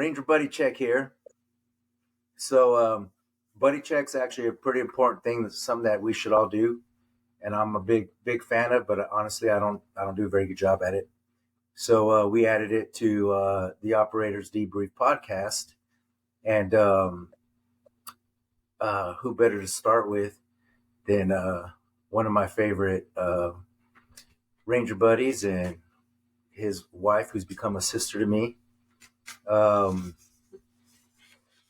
Ranger Buddy Check here. So, Buddy Check's actually a pretty important thing. That's something that we should all do, and I'm a big fan of. But honestly, I don't do a very good job at it. So we added it to the Operators Debrief podcast, and who better to start with than one of my favorite Ranger buddies and his wife, who's become a sister to me.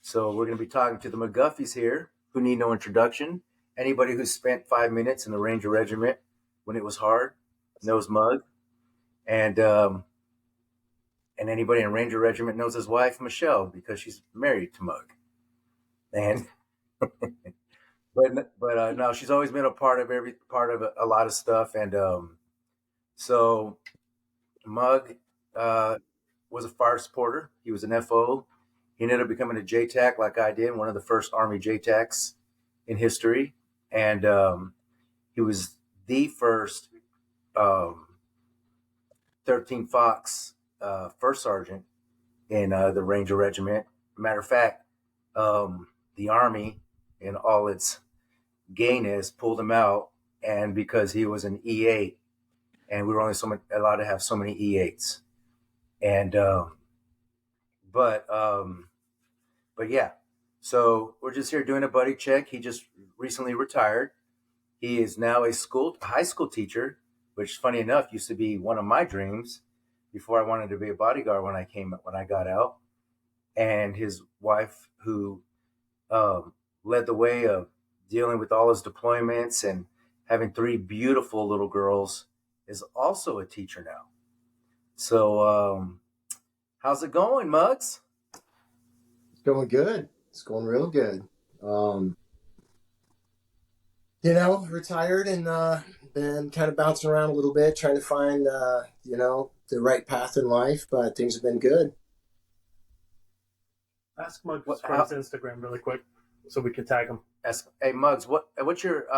So we're going to be talking to the McGuffies here, who need no introduction. Anybody who spent 5 minutes in the Ranger Regiment when it was hard knows Mug, and anybody in Ranger Regiment knows his wife Michelle because she's married to Mug. And but no, she's always been a part of a lot of stuff, and so Mug was a fire supporter. He was an FO. He ended up becoming a JTAC like I did, one of the first Army JTACs in history. And he was the first 13 Fox first sergeant in the Ranger Regiment. Matter of fact, the Army, in all its gayness, pulled him out, and because he was an E8, and we were only allowed to have so many E8s. And but yeah, so we're just here doing a buddy check. He just recently retired. He is now a high school teacher, which, funny enough, used to be one of my dreams before I wanted to be a bodyguard when I got out. And his wife, who led the way of dealing with all his deployments and having 3 beautiful little girls, is also a teacher now. So how's it going, Muggs? It's going good. It's going real good. Retired and been kind of bouncing around a little bit, trying to find, the right path in life, but things have been good. Ask Muggs for his Instagram really quick so we can tag him. Hey, Muggs, what's your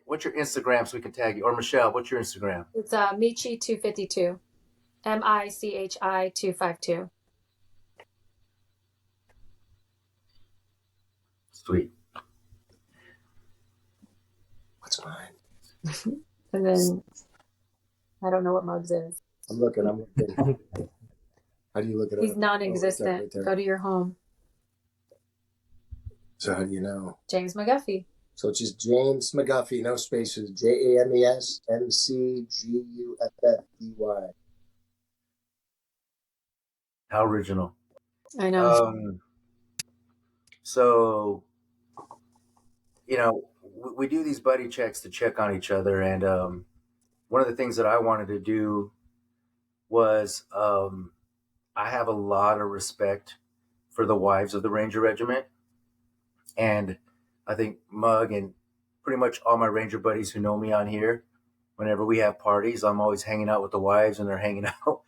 what's your Instagram so we can tag you? Or Michelle, what's your Instagram? It's Michi252. MICHI 252. Sweet. What's mine? And then I don't know what Muggs is. I'm looking. How do you look it up? He's non-existent. Right, go to your home. So how do you know? James McGuffey. So it's just James McGuffey, no spaces. JAMES MCGUFFEY. How original. I know. So, we do these buddy checks to check on each other. And one of the things that I wanted to do was I have a lot of respect for the wives of the Ranger Regiment. And I think Mug and pretty much all my Ranger buddies who know me on here, whenever we have parties, I'm always hanging out with the wives and they're hanging out.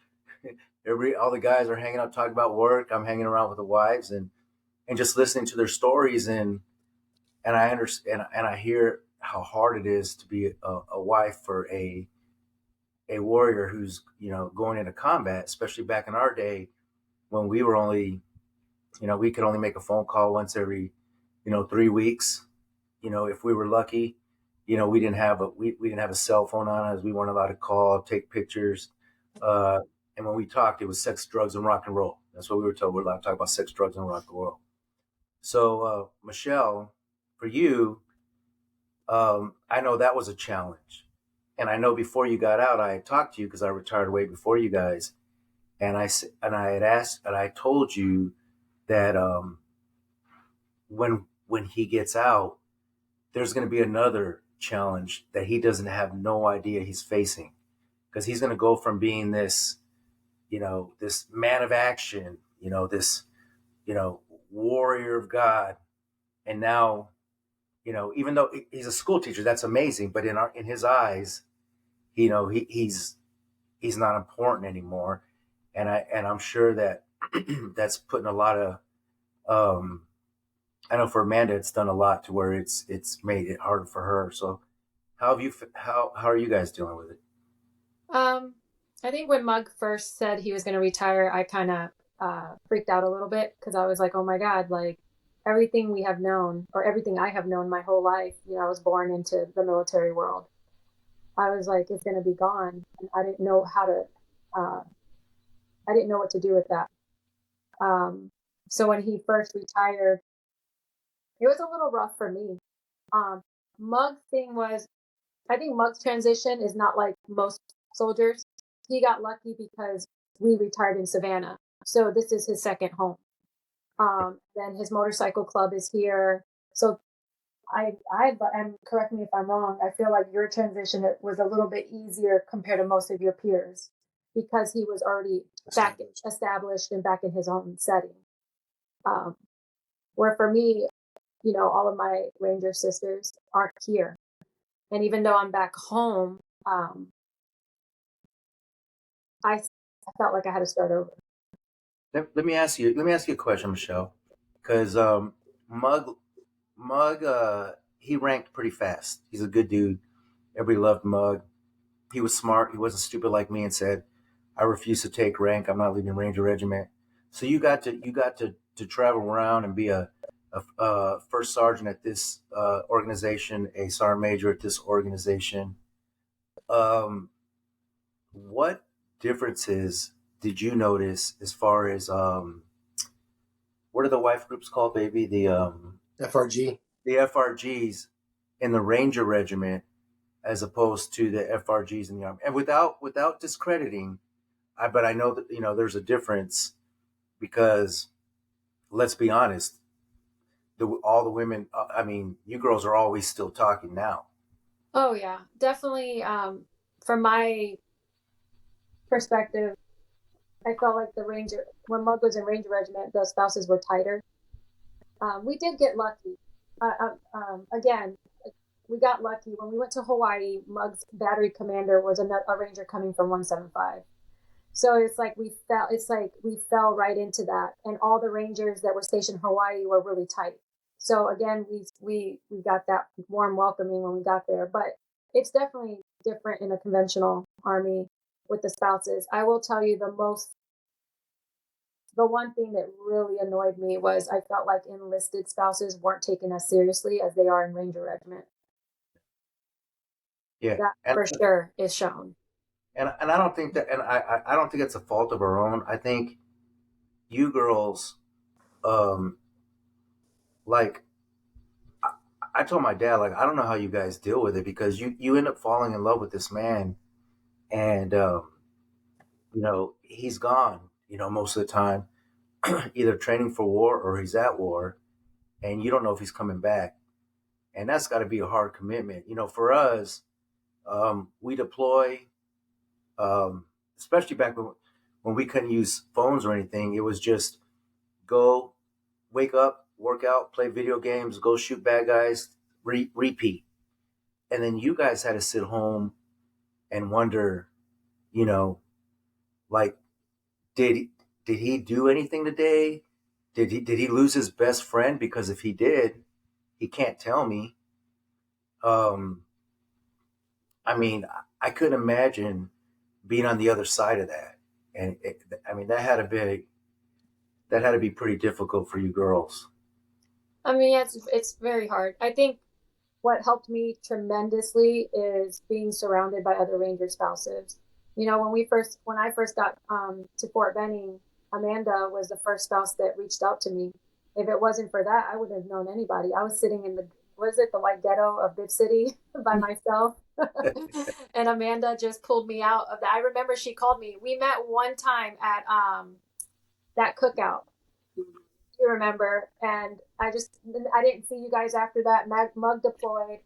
All the guys are hanging out talking about work. I'm hanging around with the wives and just listening to their stories, and I understand and I hear how hard it is to be a wife for a warrior who's going into combat, especially back in our day when we were only we could only make a phone call once every 3 weeks. If we were lucky, we didn't have a cell phone on us. We weren't allowed to call, take pictures. And when we talked, it was sex, drugs, and rock and roll. That's what we were told. We're allowed to talk about sex, drugs, and rock and roll. So, Michelle, for you, I know that was a challenge. And I know before you got out, I had talked to you because I retired way before you guys. And I had asked, and I told you that when he gets out, there's going to be another challenge that he doesn't have no idea he's facing, because he's going to go from being this man of action, this warrior of God, and now, even though he's a school teacher, that's amazing, but in his eyes, he's not important anymore, and I'm sure that that's putting a lot of I know for Amanda, it's done a lot to where it's made it harder for her. So how are you guys dealing with it? I think when Mug first said he was going to retire, I kind of freaked out a little bit because I was like, oh my God, like everything we have known or everything I have known my whole life, I was born into the military world. I was like, it's going to be gone. And I didn't know uh, I didn't know what to do with that. So when he first retired, it was a little rough for me. Mug's thing was, I think Mug's transition is not like most soldiers. He got lucky because we retired in Savannah. So this is his second home. Then his motorcycle club is here. So and correct me if I'm wrong, I feel like your transition was a little bit easier compared to most of your peers because he was already back established and back in his own setting. Where for me, all of my Ranger sisters aren't here. And even though I'm back home, I felt like I had to start over. Let me ask you a question, Michelle, because Mug he ranked pretty fast. He's a good dude. Everybody loved Mug. He was smart. He wasn't stupid like me and said, "I refuse to take rank. I'm not leaving Ranger Regiment." So you got to travel around and be a first sergeant at this organization, a sergeant major at this organization. Um, what differences did you notice as far as what are the wife groups called, baby? FRG. The FRGs in the Ranger Regiment as opposed to the FRGs in the Army. And without discrediting, but I know that there's a difference because let's be honest, all the women. I mean, you girls are always still talking now. Oh yeah, definitely. From my perspective, I felt like when Mug was in Ranger Regiment, the spouses were tighter. We did get lucky. Again, we got lucky when we went to Hawaii. Mug's battery commander was a Ranger coming from 175. So it's like we fell right into that, and all the Rangers that were stationed in Hawaii were really tight. So again, we got that warm welcoming when we got there, but it's definitely different in a conventional Army with the spouses. I will tell you the one thing that really annoyed me was I felt like enlisted spouses weren't taken as seriously as they are in Ranger Regiment. Yeah, That for sure is shown. and I don't think that, and I don't think it's a fault of our own. I think you girls, um, like I told my dad, like I don't know how you guys deal with it because you end up falling in love with this man, and he's gone, most of the time, either training for war or he's at war, and you don't know if he's coming back, and that's got to be a hard commitment. For us, we deploy, especially back when we couldn't use phones or anything. It was just go, wake up, work out, play video games, go shoot bad guys, repeat. And then you guys had to sit home and wonder, you know, like, did did he do anything today? Did he lose his best friend? Because if he did, he can't tell me. Um, I mean, I couldn't imagine being on the other side of that, and I mean that had to be pretty difficult for you girls. I mean, it's very hard. I think what helped me tremendously is being surrounded by other Ranger spouses. When I first got to Fort Benning, Amanda was the first spouse that reached out to me. If it wasn't for that, I wouldn't have known anybody. I was sitting in the white ghetto of Bibb City by myself. And Amanda just pulled me out of that. I remember she called me. We met one time at that cookout. You remember? And I didn't see you guys after that. Mug deployed,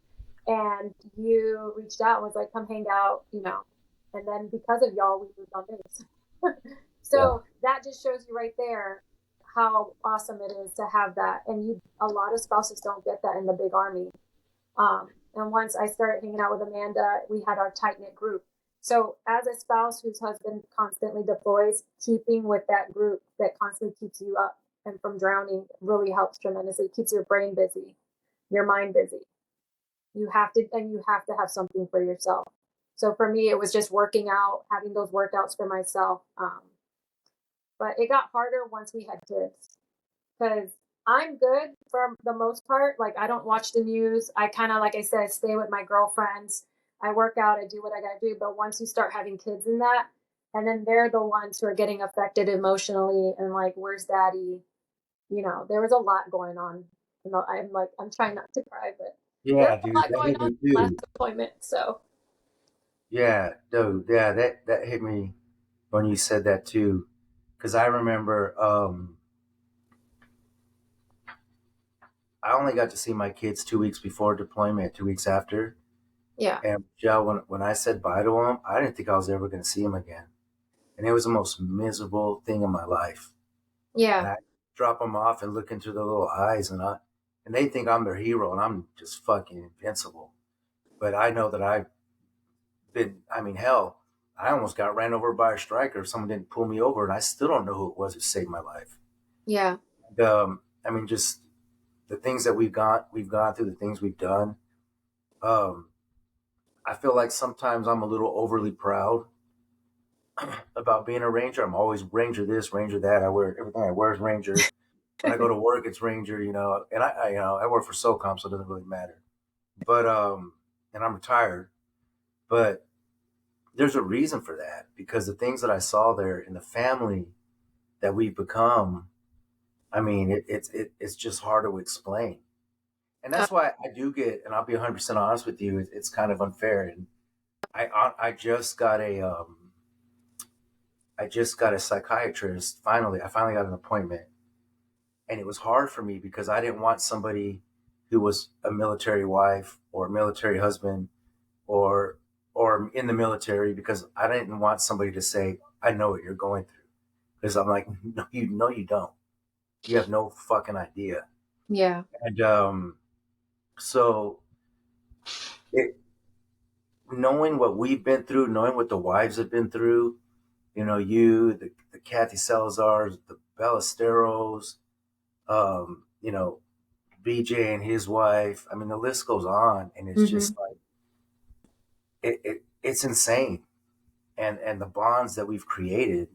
and you reached out and was like, "Come hang out," And then because of y'all, we moved on base. So that just shows you right there how awesome it is to have that. And a lot of spouses don't get that in the big Army. And once I started hanging out with Amanda, we had our tight knit group. So as a spouse whose husband constantly deploys, keeping with that group that constantly keeps you up and from drowning really helps tremendously. It keeps your brain busy, your mind busy. You have to have something for yourself. So for me, it was just working out, having those workouts for myself. but it got harder once we had kids. Because I'm good for the most part. Like, I don't watch the news. I kind of, like I said, stay with my girlfriends. I work out. I do what I got to do. But once you start having kids in that, and then they're the ones who are getting affected emotionally and like, where's daddy? You know, there was a lot going on. And I'm trying not to cry, but there's Yeah, a dude, lot that going hit on me in the last too. appointment. So, Yeah, dude, yeah, that hit me when you said that too, because I remember I only got to see my kids 2 weeks before deployment, 2 weeks after, yeah. and Joe, when I said bye to them, I didn't think I was ever going to see them again, and it was the most miserable thing in my life. And Yeah. I drop them off and look into their little eyes, and they think I'm their hero, and I'm just fucking invincible. But I know that I've been, I mean, hell, I almost got ran over by a striker if someone didn't pull me over, and I still don't know who it was who saved my life. Yeah. And, I mean, just the things that we've gone through, the things we've done. Um, I feel like sometimes I'm a little overly proud about being a ranger. I'm always ranger this, ranger that. I wear everything I wear is ranger. When I go to work, it's ranger. And I work for SOCOM, so it doesn't really matter. But and I'm retired, but there's a reason for that because the things that I saw there in the family that we've become, I mean, it's just hard to explain. And Uh, that's why I do get, and I'll be 100% honest with you, it's kind of unfair. And I just got a psychiatrist. I finally got an appointment, and it was hard for me because I didn't want somebody who was a military wife or a military husband or in the military because I didn't want somebody to say, I know what you're going through. Because I'm like, no, you don't. You have no fucking idea. yeah. And so it, knowing what we've been through, knowing what the wives have been through, the Kathy Salazars, the Ballesteros, BJ and his wife. I mean, the list goes on, and it's Hmm. just like it's insane, and the bonds that we've created.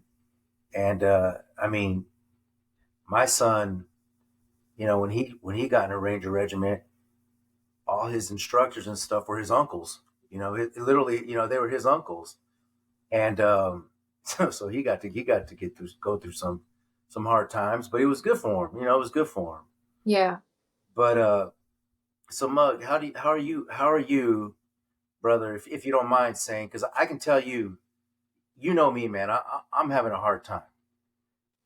And I mean, my son, when he got in a Ranger regiment, all his instructors and stuff were his uncles. Literally, they were his uncles, and so he got to go through some hard times, but it was good for him. It was good for him. Yeah. But so Mug, how are you, brother? If you don't mind saying, because I can tell you, you know me, man. I'm having a hard time,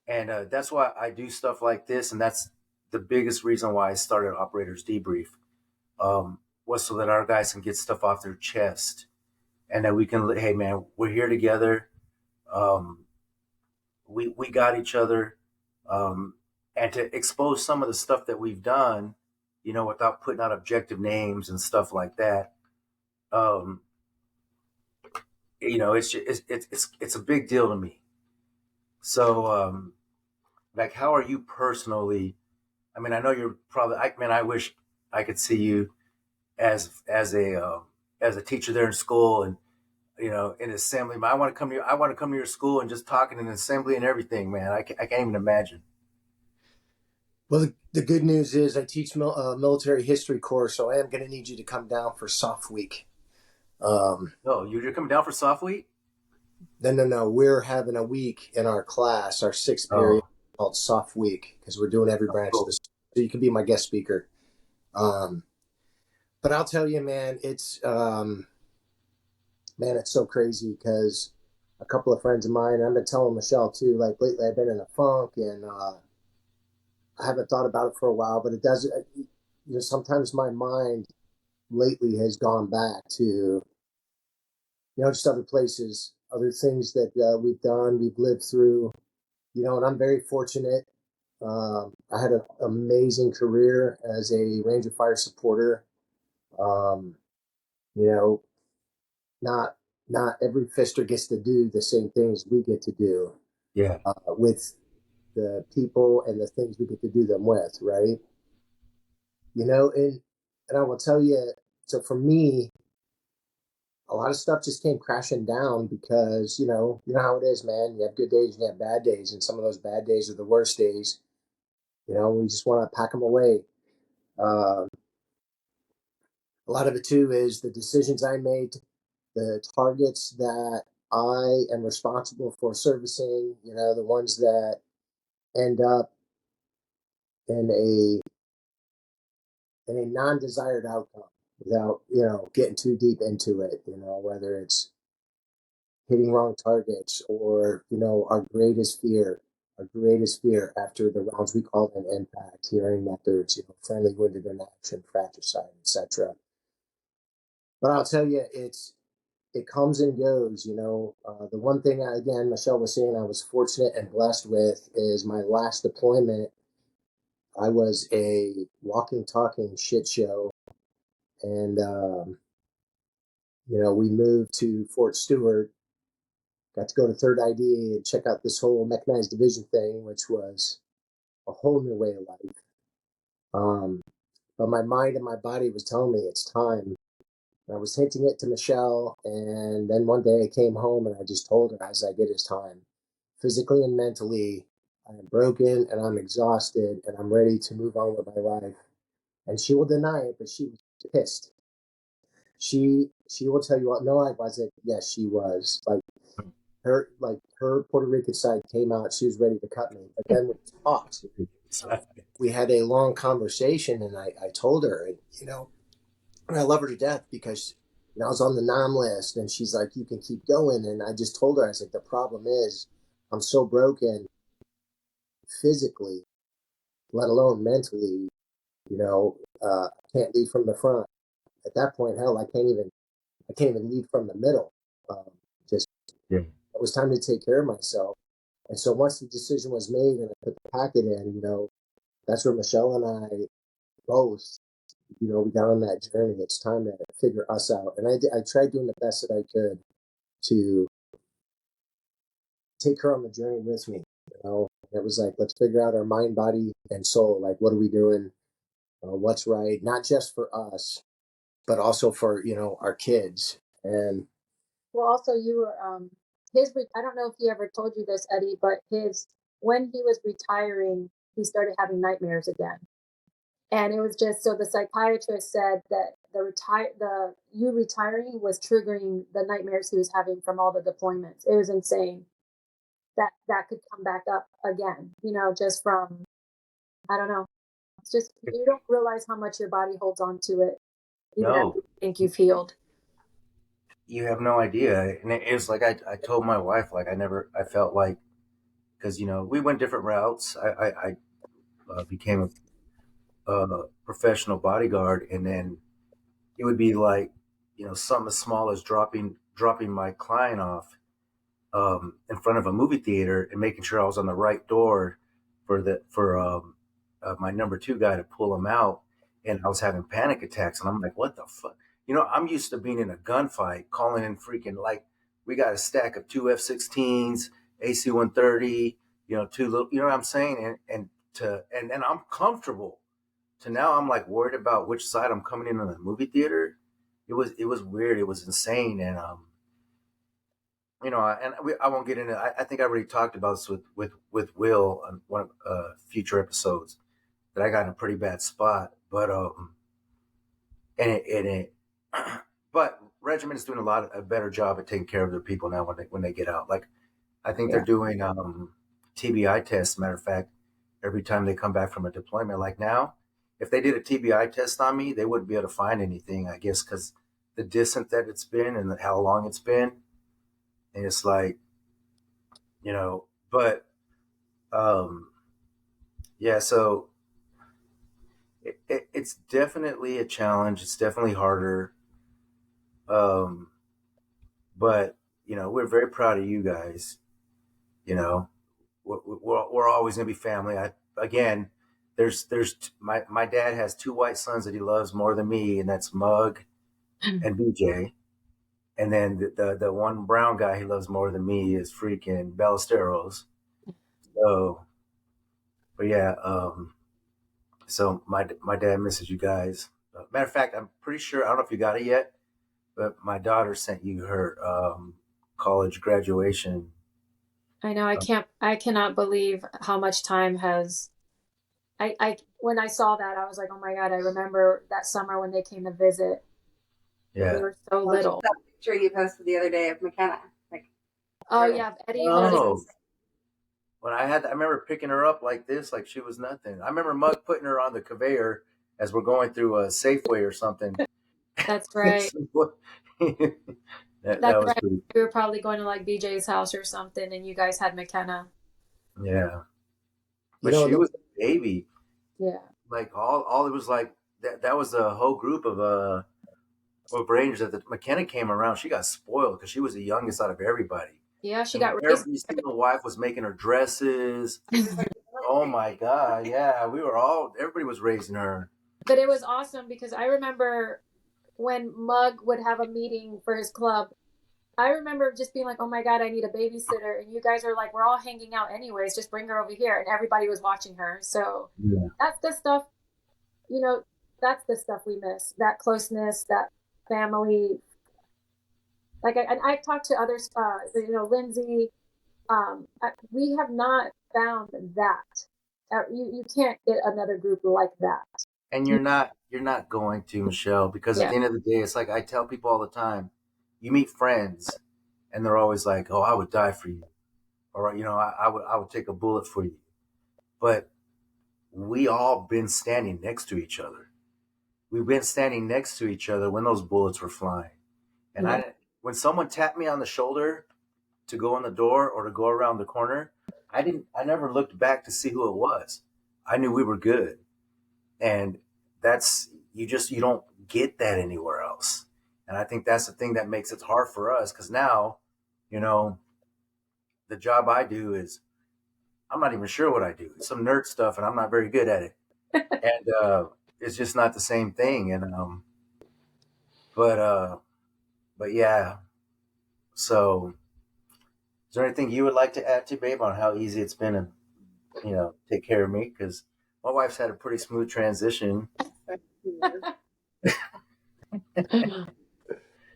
and that's why I do stuff like this, and that's the biggest reason why I started Operators Debrief. Was so that our guys can get stuff off their chest, and that we can, hey man, we're here together. Um, we got each other, and to expose some of the stuff that we've done, without putting out objective names and stuff like that. Um, it's a big deal to me. So, like, how are you personally? I mean, I know you're probably. I wish I could see you as a teacher there in school, and in assembly. I want to come to your school and just talking in assembly and everything, man. I can't even imagine. Well, the good news is I teach military history course, so I am going to need you to come down for soft week. Oh, you're coming down for soft week? No. We're having a week in our class, our sixth period, Oh, called soft week because we're doing every branch of cool. this. So you can be my guest speaker. Um, but I'll tell you, man, it's so crazy because a couple of friends of mine, I've been telling Michelle too, like lately I've been in a funk and I haven't thought about it for a while, but it does, sometimes my mind lately has gone back to, just other places, other things that we've done, we've lived through, and I'm very fortunate. I had an amazing career as a Ranger Fire supporter. Um, you know, not not every fister gets to do the same things we get to do Yeah, with the people and the things we get to do them with, right? And I will tell you. So for me, a lot of stuff just came crashing down because, you know how it is, man. You have good days and you have bad days, and some of those bad days are the worst days. We just want to pack them away. Uh, a lot of it too is the decisions I made, the targets that I am responsible for servicing, the ones that end up in a non-desired outcome without, getting too deep into it, whether it's hitting wrong targets or, our greatest fear after the rounds we call an impact, hearing methods, friendly wounded in action, fratricide, etc. But I'll tell you, it comes and goes. The one thing, again, Michelle was saying I was fortunate and blessed with is my last deployment. I was a walking, talking shit show. And, we moved to Fort Stewart, got to go to Third ID and check out this whole mechanized division thing, which was a whole new way of life. But my mind and my body was telling me it's time. And I was hinting it to Michelle, and then one day I came home and I just told her, I was like, it is time. Physically and mentally, I am broken and I'm exhausted and I'm ready to move on with my life. And she will deny it, but she was pissed. She will tell you, no, I wasn't. Yes, she was. Her Puerto Rican side came out. She was ready to cut me. But then we talked. We had a long conversation, and I told her, and I love her to death because I was on the nom list, and she's like, you can keep going. And I just told her, I was like, the problem is I'm so broken physically, let alone mentally, I can't lead from the front. At that point, hell, I can't even lead from the middle. Just Yeah. It was time to take care of myself. And so once the decision was made and I put the packet in, that's where Michelle and I both, we got on that journey. It's time to figure us out. And I tried doing the best that I could to take her on the journey with me. It was like, let's figure out our mind, body, and soul. Like, what are we doing? What's right? Not just for us, but also for, our kids. And Well, also you were I don't know if he ever told you this, Eddie, but when he was retiring, he started having nightmares again. And it was just so the psychiatrist said that you retiring was triggering the nightmares he was having from all the deployments. It was insane that could come back up again, just from, I don't know. It's just, you don't realize how much your body holds on to it, even after you think you've healed. You have no idea. And it was like I told my wife, like I felt like, because we went different routes. I became a professional bodyguard, and then it would be like something as small as dropping my client off in front of a movie theater and making sure I was on the right door for my number two guy to pull him out, and I was having panic attacks, and I'm like, what the fuck? I'm used to being in a gunfight, calling in freaking, like, we got a stack of two F-16s, AC-130, two little, you know what I'm saying, and I'm comfortable. To now, I'm like worried about which side I'm coming in on the movie theater. It was weird. It was insane, and I won't get into. I think I already talked about this with Will on one of future episodes, that I got in a pretty bad spot. But but Regiment is doing a better job at taking care of their people now when they get out. Like, I think they're doing TBI tests. Matter of fact, every time they come back from a deployment, like now, if they did a TBI test on me, they wouldn't be able to find anything. I guess because the distance that it's been and how long it's been, and it's like, but yeah. So it's definitely a challenge. It's definitely harder. Um, but we're very proud of you guys. We're always gonna be family. Again, my dad has two white sons that he loves more than me, and that's Mug and BJ. And then the one brown guy he loves more than me is freaking Ballesteros. So, but yeah, so my dad misses you guys. Matter of fact, I'm pretty sure, I don't know if you got it yet, But my daughter sent you her college graduation. I know. I cannot believe how much time has. When I saw that, I was like, oh my God, I remember that summer when they came to visit. We Yeah. were so Well, little. that picture you posted the other day of McKenna. Like, Oh really? yeah, Eddie holding. Oh, when I remember picking her up like this, like she was nothing. I remember Mug putting her on the conveyor as we're going through a Safeway or something. That's right. that That's was right. pretty. We were probably going to like BJ's house or something, and you guys had McKenna. Yeah, You but know, she was a baby. Yeah. Like all it was like that was a whole group of Rangers that the McKenna came around. She got spoiled because she was the youngest out of everybody. Yeah, she And got raised. every single wife was making her dresses. She was like, Oh my God. Yeah. Everybody was raising her. But it was awesome because I remember when Mug would have a meeting for his club, I remember just being like, oh my God, I need a babysitter. And you guys are like, we're all hanging out anyways, just bring her over here. And everybody was watching her. So Yeah. that's the stuff, that's the stuff we miss. That closeness, that family. Like I talked to others, Lindsay. We have not found that. You can't get another group like that. And you're not going to, Michelle, because at Yeah. the end of the day, it's like I tell people all the time, you meet friends and they're always like, oh, I would die for you. Or, I would take a bullet for you. But we all been standing next to each other. We've been standing next to each other when those bullets were flying. And Yeah. when someone tapped me on the shoulder to go in the door or to go around the corner, I never looked back to see who it was. I knew we were good. And you don't get that anywhere else. And I think that's the thing that makes it hard for us. Cause now, the job I do is, I'm not even sure what I do. It's some nerd stuff and I'm not very good at it. And, it's just not the same thing. And, but yeah. So is there anything you would like to add to, babe, on how easy it's been to, take care of me? Cause my wife's had a pretty smooth transition.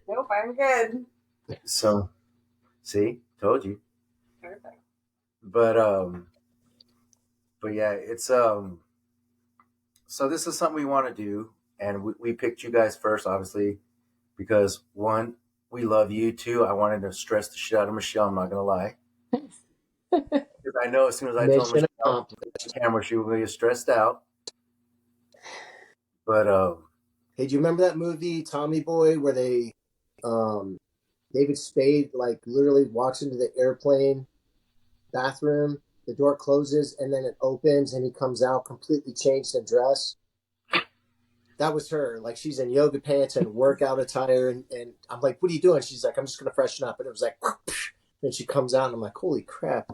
nope, I'm good. So, see, told you. Perfect. But yeah, it's so this is something we want to do, and we picked you guys first, obviously, because one, we love you. Two, I wanted to stress the shit out of Michelle. I'm not gonna lie, because I know as soon as I told mission Michelle accomplished. the camera, she was gonna get stressed out. But Hey, do you remember that movie Tommy Boy where David Spade like literally walks into the airplane bathroom, the door closes and then it opens and he comes out completely changed and dressed? That was her. Like she's in yoga pants and workout attire and I'm like, what are you doing? She's like, I'm just gonna freshen up. And it was like and she comes out and I'm like, holy crap,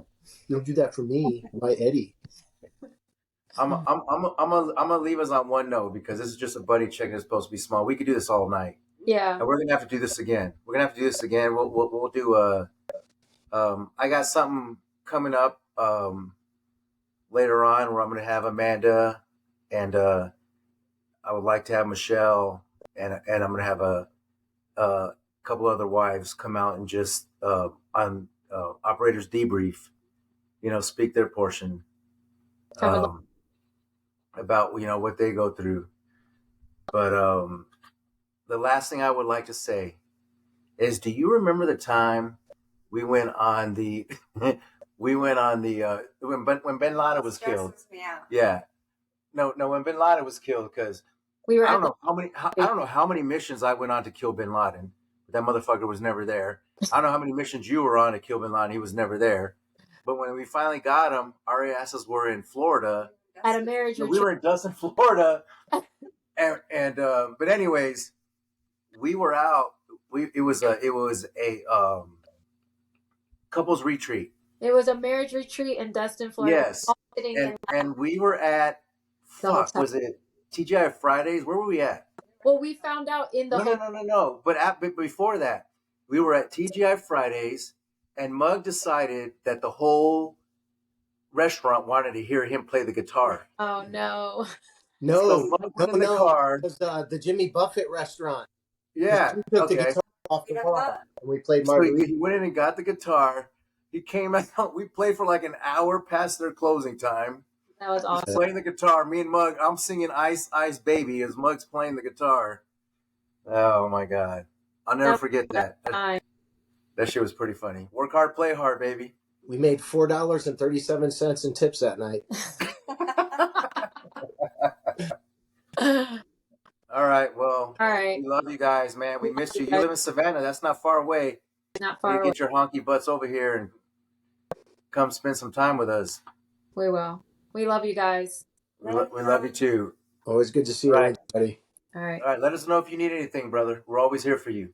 you don't do that for me, my Eddie. I'm gonna leave us on one note because this is just a buddy check and it's supposed to be small. We could do this all night. Yeah. And we're gonna have to do this again. We'll do I got something coming up later on where I'm gonna have Amanda and I would like to have Michelle and I'm gonna have a couple other wives come out and just on operators debrief, speak their portion about what they go through. But the last thing I would like to say is, do you remember the time we went on the when Bin Laden was killed? Stresses me out. Yeah, no, when Bin Laden was killed, because We were I at don't know how many missions I went on to kill Bin Laden, but that motherfucker was never there. I don't know how many missions you were on to kill Bin Laden. He was never there. But when we finally got him, our asses were in Florida. at a marriage We retreat. were in Dustin, Florida, and but anyways, we were out. It was a couples retreat. It was a marriage retreat in Dustin, Florida. Yes, All sitting in and we were at the hotel. was it TGI Fridays? Where were we at? Well, we found out in the No. But before that, we were at TGI Fridays, and Mug decided that the whole restaurant wanted to hear him play the guitar. Oh no. No, So Mug went in the car. It was the Jimmy Buffett restaurant. Yeah. He took the Okay. guitar off the You got wall, that? and we played So Marguerite. he went in and got the guitar. He came out. We played for like an hour past their closing time. That was awesome. Playing the guitar. Me and Mug, I'm singing Ice Ice Baby as Mug's playing the guitar. Oh my God. I'll never forget that. That shit was pretty funny. Work hard, play hard, baby. We made $4.37 in tips that night. All right. Well, All right. we love you guys, man. We missed you. You live in Savannah. That's not far away. Not You far away. get your honky butts over here and come spend some time with us. We will. We love you guys. We love you too. Always good to see you, Right. buddy. All right. All right. Let us know if you need anything, brother. We're always here for you.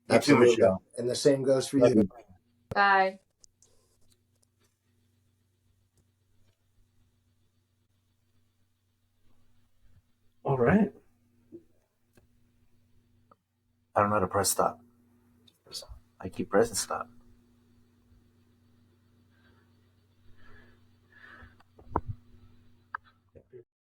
You too, Absolutely. Michelle. And the same goes for Love you. you. Bye. All right. I don't know how to press stop. I keep pressing stop.